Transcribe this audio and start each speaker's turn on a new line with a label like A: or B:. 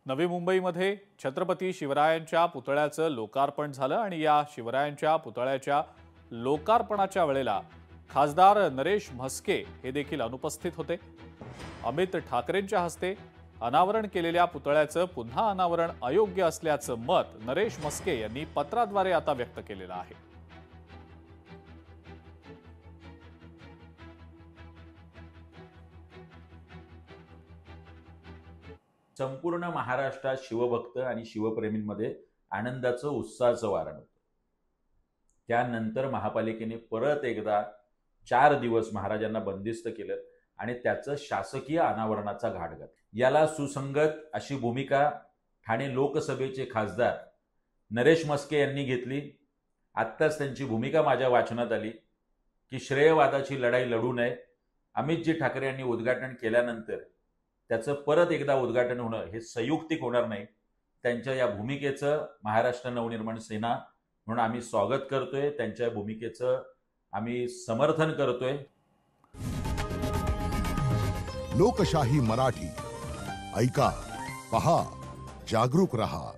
A: नवी मुंबईमध्ये छत्रपती शिवरायांच्या पुतळ्याचं लोकार्पण झालं आणि या शिवरायांच्या पुतळ्याच्या लोकार्पणाच्या वेळेला खासदार नरेश म्हस्के हे देखील अनुपस्थित होते। अमित ठाकरेंच्या हस्ते अनावरण केलेल्या पुतळ्याचं पुन्हा अनावरण अयोग्य असल्याचं मत नरेश म्हस्के यांनी पत्राद्वारे आता व्यक्त केलेलं आहे।
B: संपूर्ण महाराष्ट्रात शिवभक्त आणि शिवप्रेमींमध्ये आनंदाचं उत्साहाचं वारण होतं। त्यानंतर महापालिकेने परत एकदा 4 दिवस महाराजांना बंदिस्त केलं आणि त्याचं शासकीय अनावरणाचा घाट घातला। याला सुसंगत अशी भूमिका ठाणे लोकसभेचे खासदार नरेश म्हस्के यांनी घेतली। आत्ताच त्यांची भूमिका माझ्या वाचनात आली की श्रेयवादाची लढाई लढू नये। अमितजी ठाकरे यांनी उद्घाटन केल्यानंतर त्याचं परत एकदा उद्घाटन होणं हे संयुक्तिक होणार नाही। त्यांच्या या भूमिकेचं महाराष्ट्र नवनिर्माण सेना म्हणून आम्ही स्वागत करतोय, त्यांच्या भूमिकेचं आम्ही समर्थन करतोय।
C: लोकशाही मराठी ऐका, पहा, जागरूक रहा।